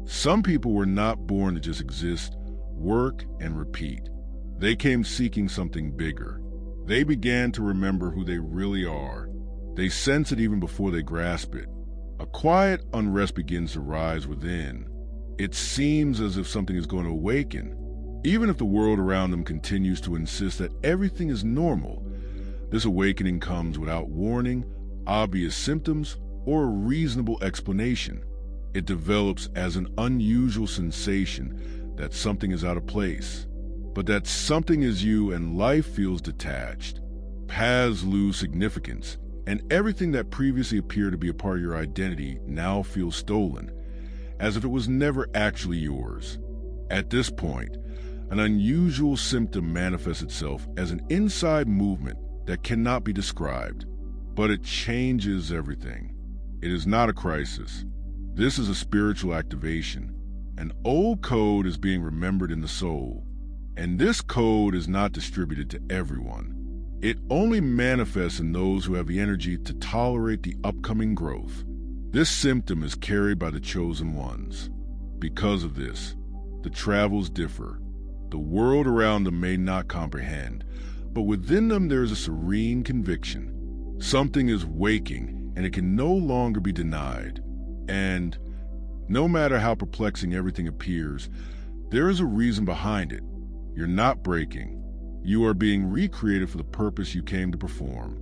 Some people were not born to just exist, work, and repeat. They came seeking something bigger. They began to remember who they really are. They sense it even before they grasp it. A quiet unrest begins to rise within. It seems as if something is going to awaken, even if the world around them continues to insist that everything is normal. This awakening comes without warning, obvious symptoms, or a reasonable explanation. It develops as an unusual sensation that something is out of place, but that something is you, and life feels detached. Paths lose significance, and everything that previously appeared to be a part of your identity now feels stolen, as if it was never actually yours. At this point, an unusual symptom manifests itself as an inside movement that cannot be described, but it changes everything. It is not a crisis. This is a spiritual activation. An old code is being remembered in the soul, and this code is not distributed to everyone. It only manifests in those who have the energy to tolerate the upcoming growth. This symptom is carried by the chosen ones. Because of this, the travels differ. The world around them may not comprehend, but within them there is a serene conviction. Something is waking, and it can no longer be denied. And no matter how perplexing everything appears, there is a reason behind it. You're not breaking. You are being recreated for the purpose you came to perform.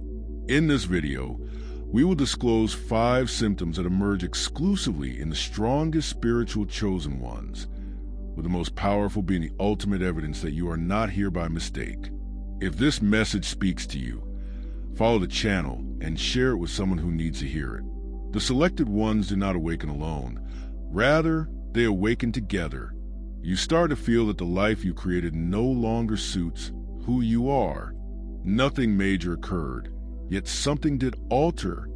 In this video, we will disclose 5 symptoms that emerge exclusively in the strongest spiritual chosen ones, with the most powerful being the ultimate evidence that you are not here by mistake. If this message speaks to you, follow the channel and share it with someone who needs to hear it. The selected ones do not awaken alone. Rather, they awaken together. You start to feel that the life you created no longer suits who you are. Nothing major occurred, yet something did alter.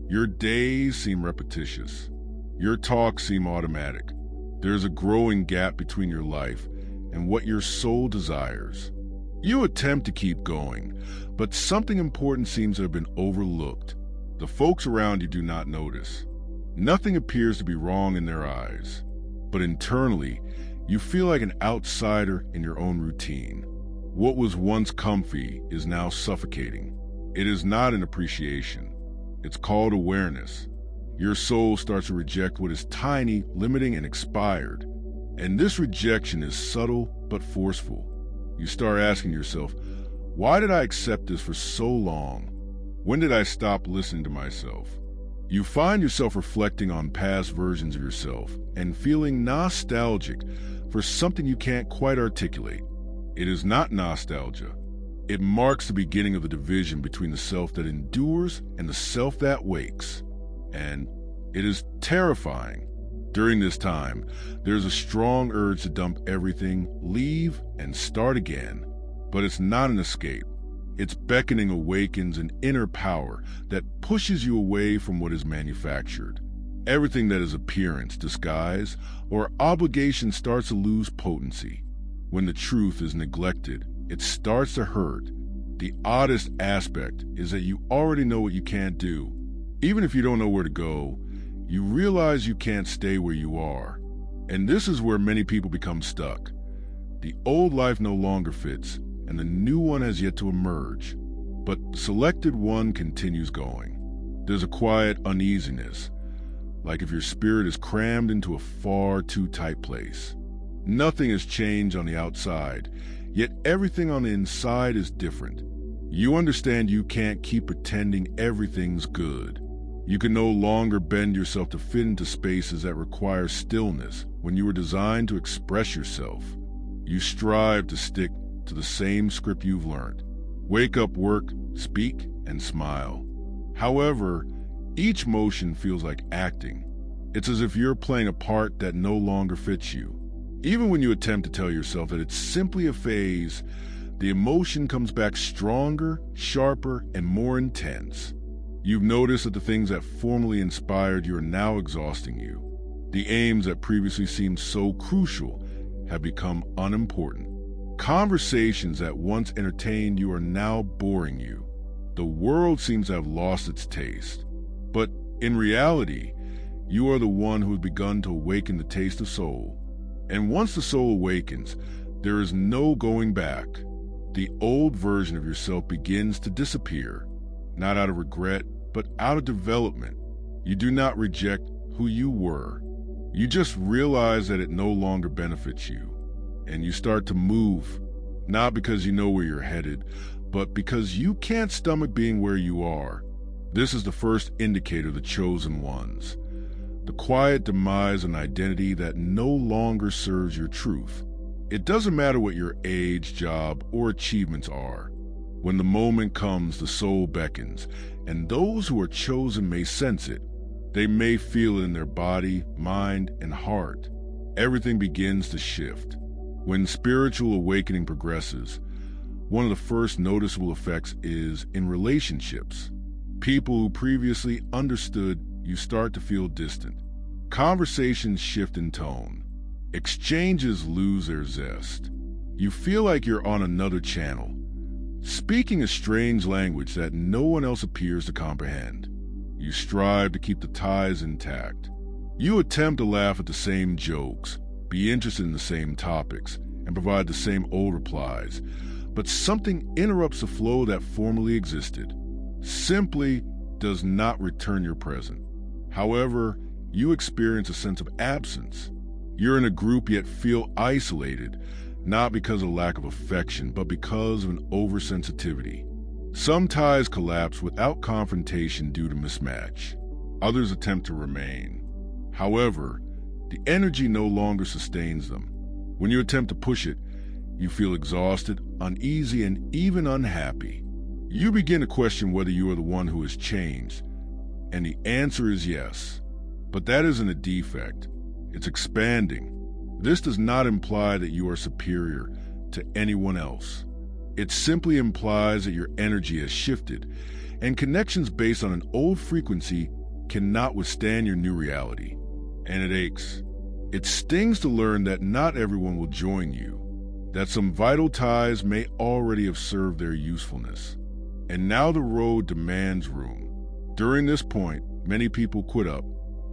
Your days seem repetitious. Your talks seem automatic. There's a growing gap between your life and what your soul desires. You attempt to keep going, but something important seems to have been overlooked. The folks around you do not notice. Nothing appears to be wrong in their eyes, but internally, you feel like an outsider in your own routine. What was once comfy is now suffocating. It is not an appreciation. It's called awareness. Your soul starts to reject what is tiny, limiting, and expired. And this rejection is subtle but forceful. You start asking yourself, why did I accept this for so long? When did I stop listening to myself? You find yourself reflecting on past versions of yourself and feeling nostalgic for something you can't quite articulate. It is not nostalgia. It marks the beginning of the division between the self that endures and the self that wakes. And it is terrifying. During this time, there's a strong urge to dump everything, leave, and start again. But it's not an escape. Its beckoning awakens an inner power that pushes you away from what is manufactured. Everything that is appearance, disguise, or obligation starts to lose potency. When the truth is neglected, it starts to hurt. The oddest aspect is that you already know what you can't do. Even if you don't know where to go, you realize you can't stay where you are. And this is where many people become stuck. The old life no longer fits, and the new one has yet to emerge. But the selected one continues going. There's a quiet uneasiness, like if your spirit is crammed into a far too tight place. Nothing has changed on the outside, yet everything on the inside is different. You understand you can't keep pretending everything's good. You can no longer bend yourself to fit into spaces that require stillness when you were designed to express yourself. You strive to stick to the same script you've learned. Wake up, work, speak, and smile. However, each motion feels like acting. It's as if you're playing a part that no longer fits you. Even when you attempt to tell yourself that it's simply a phase, the emotion comes back stronger, sharper, and more intense. You've noticed that the things that formerly inspired you are now exhausting you. The aims that previously seemed so crucial have become unimportant. Conversations that once entertained you are now boring you. The world seems to have lost its taste. But in reality, You are the one who has begun to awaken the taste of soul. And once the soul awakens, there is no going back. The old version of yourself begins to disappear, not out of regret, but out of development. You do not reject who you were. You just realize that it no longer benefits you. And you start to move, not because you know where you're headed, but because you can't stomach being where you are. This is the first indicator of the chosen ones. The quiet demise of an identity that no longer serves your truth. It doesn't matter what your age, job, or achievements are. When the moment comes, the soul beckons, and those who are chosen may sense it. They may feel it in their body, mind, and heart. Everything begins to shift. When spiritual awakening progresses, one of the first noticeable effects is in relationships. People who previously understood you start to feel distant. Conversations shift in tone. Exchanges lose their zest. You feel like you're on another channel, speaking a strange language that no one else appears to comprehend. You strive to keep the ties intact. You attempt to laugh at the same jokes, be interested in the same topics, and provide the same old replies. But something interrupts the flow that formerly existed. Simply does not return your present. However, you experience a sense of absence. You're in a group yet feel isolated, not because of lack of affection, but because of an oversensitivity. Some ties collapse without confrontation due to mismatch. Others attempt to remain. However, the energy no longer sustains them. When you attempt to push it, you feel exhausted, uneasy, and even unhappy. You begin to question whether you are the one who has changed, and the answer is yes. But that isn't a defect. It's expanding. This does not imply that you are superior to anyone else. It simply implies that your energy has shifted, and connections based on an old frequency cannot withstand your new reality. And it aches. It stings to learn that not everyone will join you, that some vital ties may already have served their usefulness. And now the road demands room. During this point, many people quit up.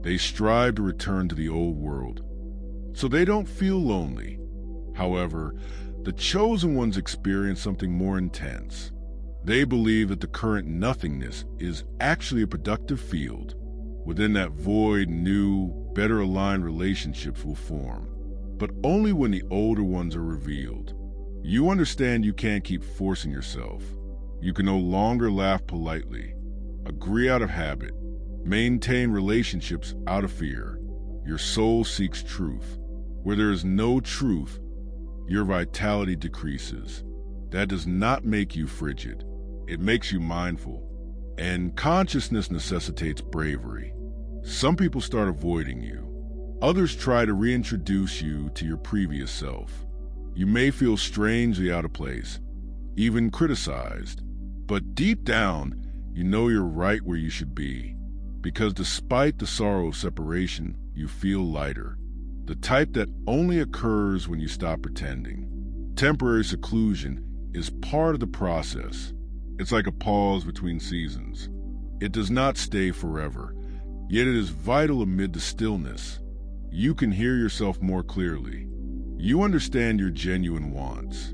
They strive to return to the old world, so they don't feel lonely. However, the chosen ones experience something more intense. They believe that the current nothingness is actually a productive field. Within that void, new, better aligned relationships will form, but only when the older ones are revealed. You understand you can't keep forcing yourself. You can no longer laugh politely, agree out of habit, maintain relationships out of fear. Your soul seeks truth. Where there is no truth, your vitality decreases. That does not make you frigid. It makes you mindful. And consciousness necessitates bravery. Some people start avoiding you. Others try to reintroduce you to your previous self. You may feel strangely out of place, even criticized. But deep down, you know you're right where you should be. Because despite the sorrow of separation, you feel lighter. The type that only occurs when you stop pretending. Temporary seclusion is part of the process. It's like a pause between seasons. It does not stay forever, yet it is vital amid the stillness. You can hear yourself more clearly. You understand your genuine wants.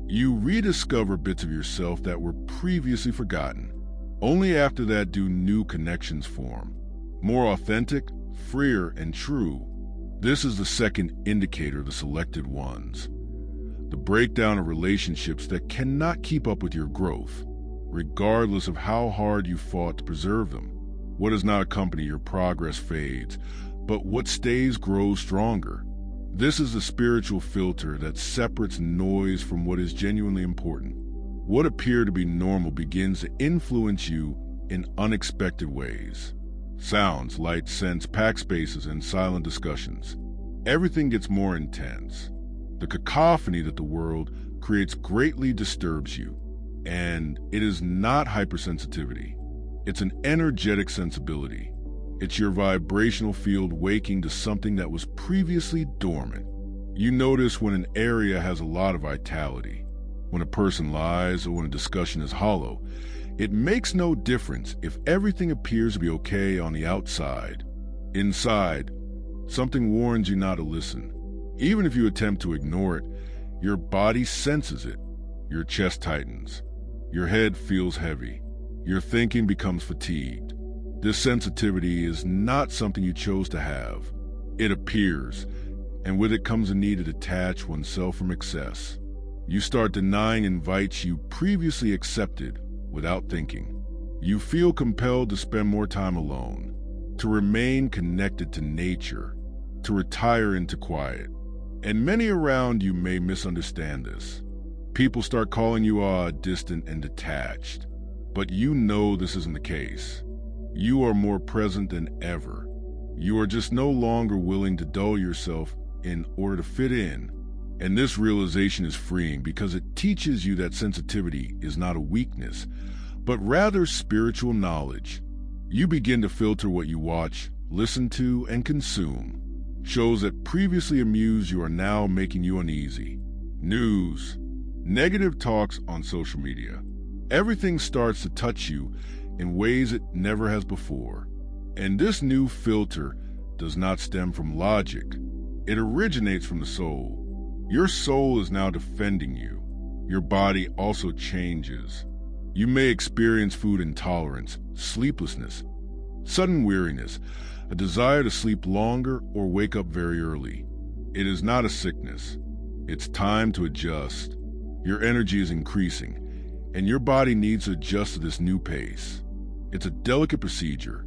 You rediscover bits of yourself that were previously forgotten. Only after that do new connections form. More authentic, freer, and true. This is the second indicator of the selected ones. The breakdown of relationships that cannot keep up with your growth, regardless of how hard you fought to preserve them. What does not accompany your progress fades, but what stays grows stronger. This is the spiritual filter that separates noise from what is genuinely important. What appeared to be normal begins to influence you in unexpected ways. Sounds, light, scents, packed spaces, and silent discussions. Everything gets more intense. The cacophony that the world creates greatly disturbs you. And it is not hypersensitivity. It's an energetic sensibility. It's your vibrational field waking to something that was previously dormant. You notice when an area has a lot of vitality. When a person lies or when a discussion is hollow. It makes no difference if everything appears to be okay on the outside. Inside, something warns you not to listen. Even if you attempt to ignore it, your body senses it. Your chest tightens. Your head feels heavy. Your thinking becomes fatigued. This sensitivity is not something you chose to have. It appears, and with it comes a need to detach oneself from excess. You start denying invites you previously accepted without thinking. You feel compelled to spend more time alone, to remain connected to nature, to retire into quiet. And many around you may misunderstand this. People start calling you odd, distant, and detached. But you know this isn't the case. You are more present than ever. You are just no longer willing to dull yourself in order to fit in. And this realization is freeing because it teaches you that sensitivity is not a weakness, but rather spiritual knowledge. You begin to filter what you watch, listen to, and consume. Shows that previously amused you are now making you uneasy. News, negative talks on social media. Everything starts to touch you in ways it never has before. And this new filter does not stem from logic. It originates from the soul. Your soul is now defending you. Your body also changes. You may experience food intolerance, sleeplessness, sudden weariness, a desire to sleep longer or wake up very early. It is not a sickness. It's time to adjust. Your energy is increasing, and your body needs to adjust to this new pace. It's a delicate procedure,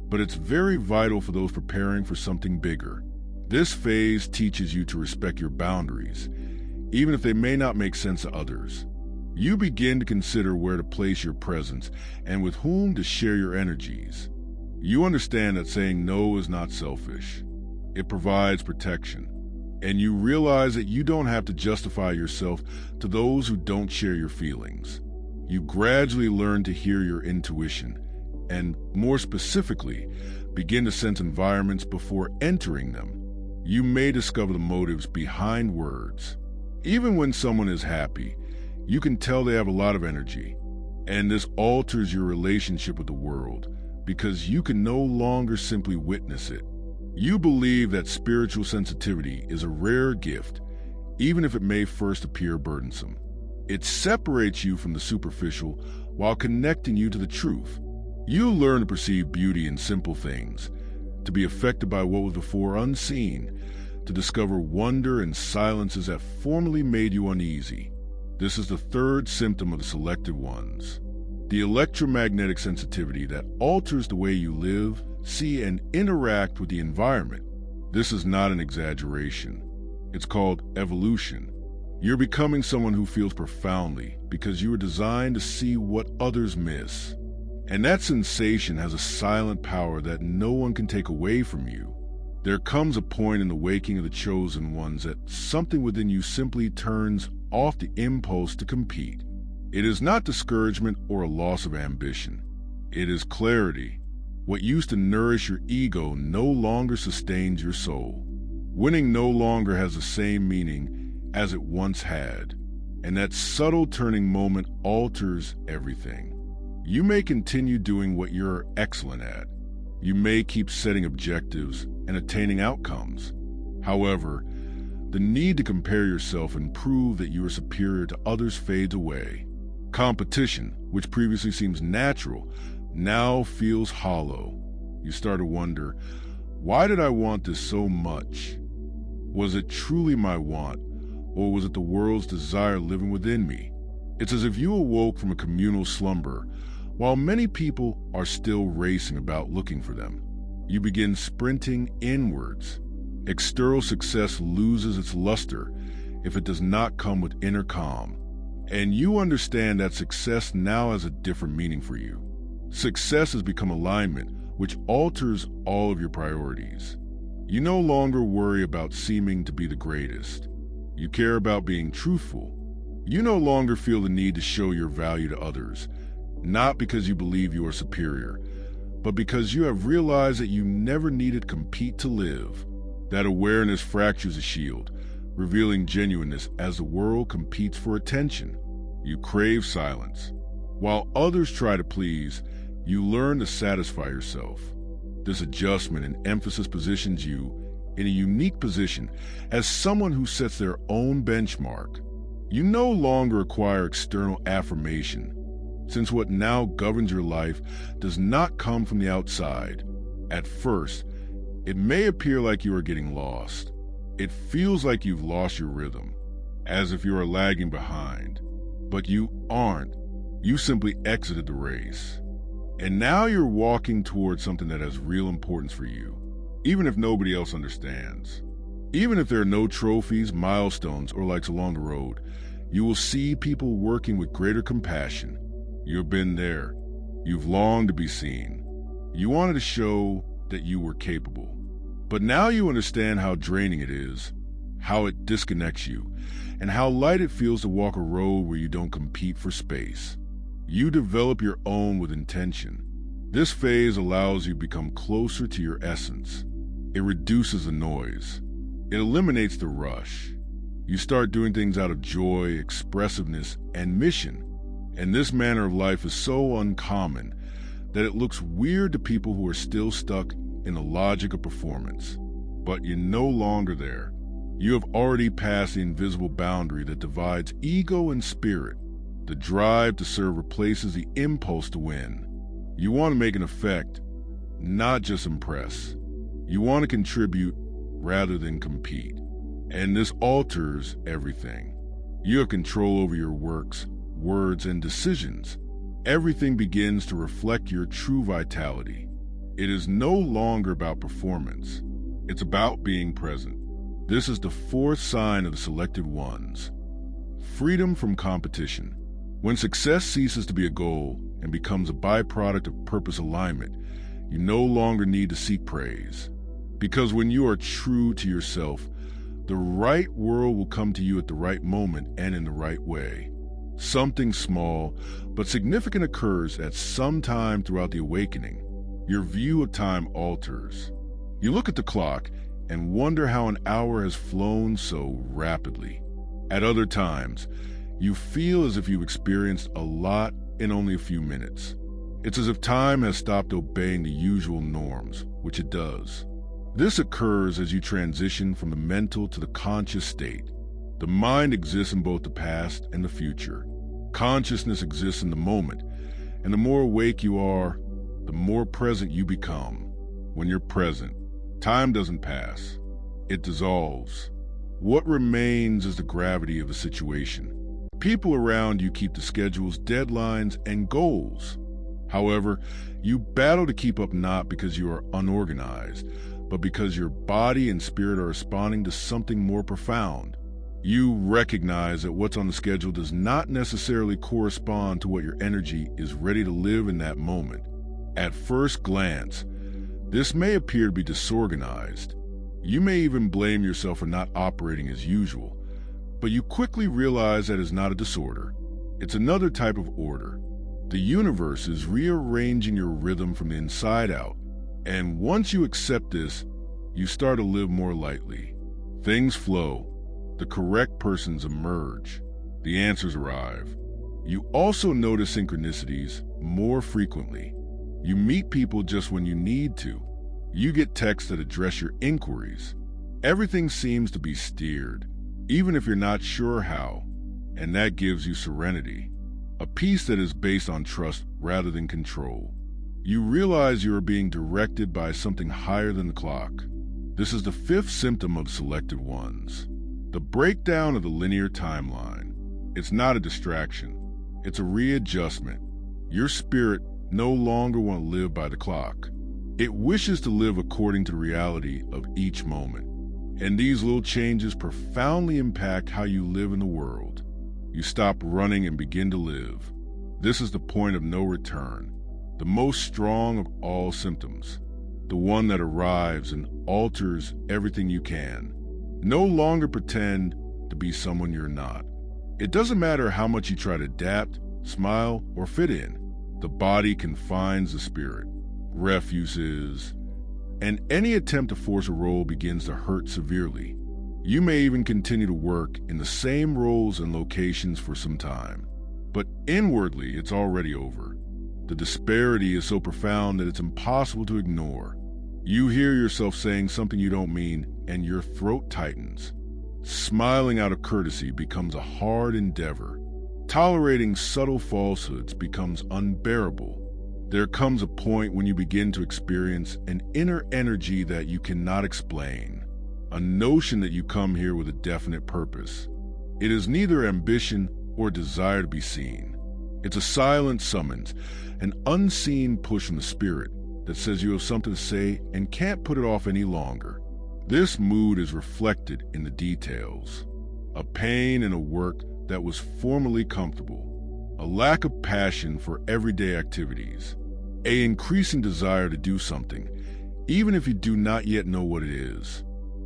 but it's very vital for those preparing for something bigger. This phase teaches you to respect your boundaries, even if they may not make sense to others. You begin to consider where to place your presence and with whom to share your energies. You understand that saying no is not selfish. It provides protection. And you realize that you don't have to justify yourself to those who don't share your feelings. You gradually learn to hear your intuition and, more specifically, begin to sense environments before entering them. You may discover the motives behind words. Even when someone is happy, you can tell they have a lot of energy. And this alters your relationship with the world because you can no longer simply witness it. You believe that spiritual sensitivity is a rare gift, even if it may first appear burdensome. It separates you from the superficial while connecting you to the truth. You learn to perceive beauty in simple things, to be affected by what was before unseen, to discover wonder in silences that formerly made you uneasy. This is the third symptom of the selective ones. The electromagnetic sensitivity that alters the way you live, see, and interact with the environment. This is not an exaggeration. It's called evolution. You're becoming someone who feels profoundly because you were designed to see what others miss. And that sensation has a silent power that no one can take away from you. There comes a point in the waking of the chosen ones that something within you simply turns off the impulse to compete. It is not discouragement or a loss of ambition. It is clarity. What used to nourish your ego no longer sustains your soul. Winning no longer has the same meaning as it once had, and that subtle turning moment alters everything. You may continue doing what you're excellent at. You may keep setting objectives and attaining outcomes. However, the need to compare yourself and prove that you are superior to others fades away. Competition, which previously seems natural, now feels hollow. You start to wonder, why did I want this so much? Was it truly my want, or was it the world's desire living within me? It's as if you awoke from a communal slumber, while many people are still racing about looking for them. You begin sprinting inwards. External success loses its luster if it does not come with inner calm. And you understand that success now has a different meaning for you. Success has become alignment, which alters all of your priorities. You no longer worry about seeming to be the greatest. You care about being truthful. You no longer feel the need to show your value to others, not because you believe you are superior, but because you have realized that you never needed to compete to live. That awareness fractures a shield, revealing genuineness as the world competes for attention. You crave silence. While others try to please, you learn to satisfy yourself. This adjustment and emphasis positions you in a unique position as someone who sets their own benchmark. You no longer require external affirmation, since what now governs your life does not come from the outside. At first, it may appear like you are getting lost. It feels like you've lost your rhythm, as if you are lagging behind. But you aren't. You simply exited the race. And now you're walking towards something that has real importance for you, even if nobody else understands. Even if there are no trophies, milestones, or lights along the road, you will see people working with greater compassion. You've been there. You've longed to be seen. You wanted to show that you were capable. But now you understand how draining it is, how it disconnects you, and how light it feels to walk a road where you don't compete for space. You develop your own with intention. This phase allows you to become closer to your essence. It reduces the noise. It eliminates the rush. You start doing things out of joy, expressiveness, and mission. And this manner of life is so uncommon that it looks weird to people who are still stuck in the logic of performance. But you're no longer there. You have already passed the invisible boundary that divides ego and spirit. The drive to serve replaces the impulse to win. You want to make an effect, not just impress. You want to contribute rather than compete. And this alters everything. You have control over your works, words, and decisions. Everything begins to reflect your true vitality. It is no longer about performance. It's about being present. This is the fourth sign of the selected ones. Freedom from competition. When success ceases to be a goal and becomes a byproduct of purpose alignment, you no longer need to seek praise. Because when you are true to yourself, the right world will come to you at the right moment and in the right way. Something small but significant occurs at some time throughout the awakening. Your view of time alters. You look at the clock and wonder how an hour has flown so rapidly. At other times, you feel as if you've experienced a lot in only a few minutes. It's as if time has stopped obeying the usual norms, which it does. This occurs as you transition from the mental to the conscious state. The mind exists in both the past and the future. Consciousness exists in the moment, and the more awake you are, the more present you become. When you're present, time doesn't pass. It dissolves. What remains is the gravity of the situation. People around you keep the schedules, deadlines, and goals. However, you battle to keep up not because you are unorganized, but because your body and spirit are responding to something more profound. You recognize that what's on the schedule does not necessarily correspond to what your energy is ready to live in that moment. At first glance, this may appear to be disorganized. You may even blame yourself for not operating as usual, but you quickly realize that it's not a disorder. It's another type of order. The universe is rearranging your rhythm from the inside out. And once you accept this, you start to live more lightly. Things flow. The correct persons emerge. The answers arrive. You also notice synchronicities more frequently. You meet people just when you need to. You get texts that address your inquiries. Everything seems to be steered, even if you're not sure how, and that gives you serenity, a peace that is based on trust rather than control. You realize you are being directed by something higher than the clock. This is the fifth symptom of selected ones, the breakdown of the linear timeline. It's not a distraction. It's a readjustment. Your spirit no longer wants to live by the clock. It wishes to live according to the reality of each moment. And these little changes profoundly impact how you live in the world. You stop running and begin to live. This is the point of no return, the most strong of all symptoms, the one that arrives and alters everything you can. No longer pretend to be someone you're not. It doesn't matter how much you try to adapt, smile, or fit in. The body confines the spirit. Refuses, and any attempt to force a role begins to hurt severely. You may even continue to work in the same roles and locations for some time, but inwardly it's already over. The disparity is so profound that it's impossible to ignore. You hear yourself saying something you don't mean, and your throat tightens. Smiling out of courtesy becomes a hard endeavor. Tolerating subtle falsehoods becomes unbearable. There comes a point when you begin to experience an inner energy that you cannot explain, a notion that you come here with a definite purpose. It is neither ambition or desire to be seen. It's a silent summons, an unseen push from the spirit that says you have something to say and can't put it off any longer. This mood is reflected in the details. A pain in a work that was formerly comfortable, a lack of passion for everyday activities, an increasing desire to do something, even if you do not yet know what it is.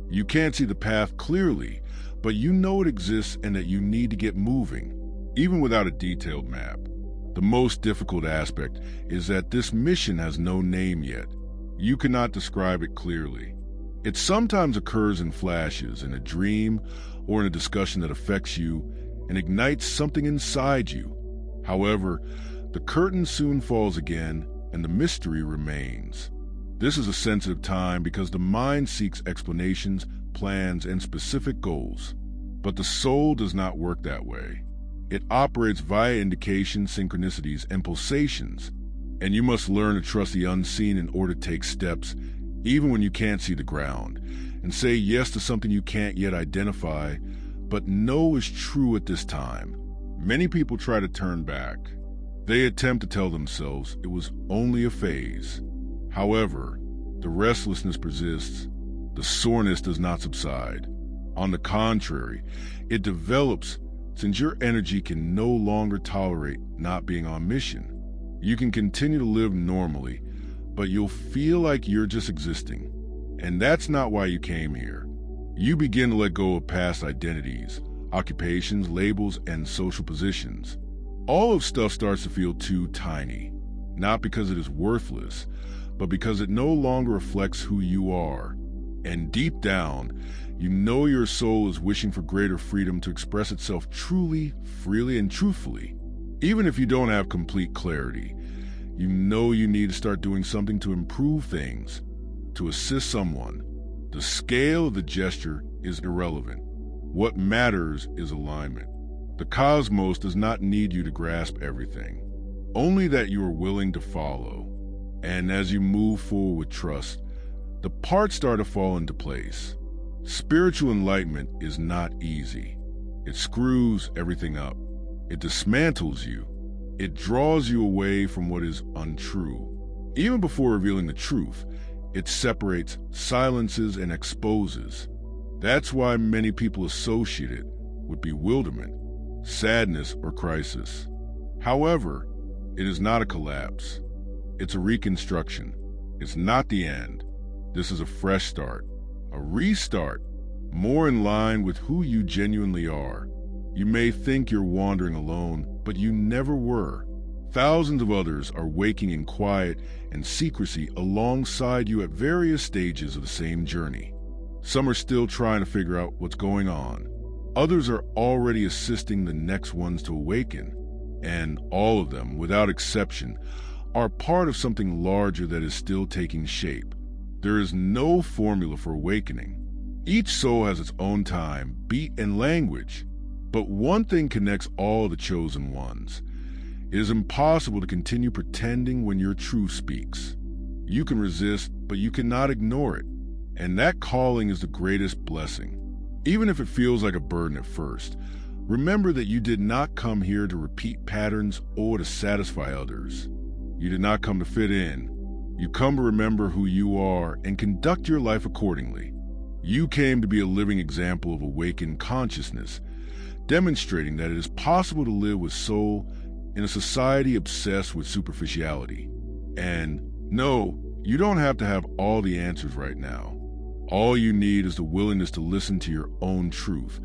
You can't see the path clearly, but you know it exists and that you need to get moving, even without a detailed map. The most difficult aspect is that this mission has no name yet. You cannot describe it clearly. It sometimes occurs in flashes, in a dream, or in a discussion that affects you and ignites something inside you. However, the curtain soon falls again and the mystery remains. This is a sensitive time because the mind seeks explanations, plans, and specific goals. But the soul does not work that way. It operates via indications, synchronicities, and pulsations, and you must learn to trust the unseen in order to take steps, even when you can't see the ground, and say yes to something you can't yet identify, but know is true at this time. Many people try to turn back. They attempt to tell themselves it was only a phase. However, the restlessness persists. The soreness does not subside. On the contrary, it develops since your energy can no longer tolerate not being on mission. You can continue to live normally, but you'll feel like you're just existing. And that's not why you came here. You begin to let go of past identities, occupations, labels, and social positions. All of stuff starts to feel too tiny, not because it is worthless, but because it no longer reflects who you are. And deep down, you know your soul is wishing for greater freedom to express itself truly, freely, and truthfully. Even if you don't have complete clarity, you know you need to start doing something to improve things, to assist someone. The scale of the gesture is irrelevant. What matters is alignment. The cosmos does not need you to grasp everything, only that you are willing to follow. And as you move forward with trust, the parts start to fall into place. Spiritual enlightenment is not easy. It screws everything up. It dismantles you. It draws you away from what is untrue. Even before revealing the truth, it separates, silences, and exposes. That's why many people associate it with bewilderment, sadness, or crisis. However, it is not a collapse. It's a reconstruction. It's not the end. This is a fresh start, a restart, more in line with who you genuinely are. You may think you're wandering alone, but you never were. Thousands of others are waking in quiet and secrecy alongside you at various stages of the same journey. Some are still trying to figure out what's going on. Others are already assisting the next ones to awaken. And all of them, without exception, are part of something larger that is still taking shape. There is no formula for awakening. Each soul has its own time, beat, and language. But one thing connects all the chosen ones. It is impossible to continue pretending when your truth speaks. You can resist, but you cannot ignore it. And that calling is the greatest blessing. Even if it feels like a burden at first, remember that you did not come here to repeat patterns or to satisfy others. You did not come to fit in. You come to remember who you are and conduct your life accordingly. You came to be a living example of awakened consciousness, demonstrating that it is possible to live with soul in a society obsessed with superficiality. And no, you don't have to have all the answers right now. All you need is the willingness to listen to your own truth,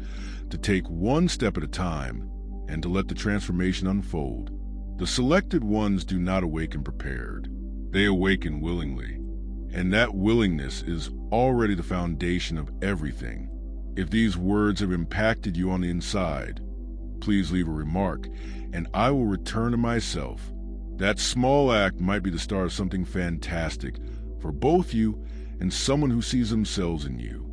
to take one step at a time, and to let the transformation unfold. The selected ones do not awaken prepared. They awaken willingly. And that willingness is already the foundation of everything. If these words have impacted you on the inside, please leave a remark, and I will return to myself. That small act might be the start of something fantastic for both you and someone who sees themselves in you.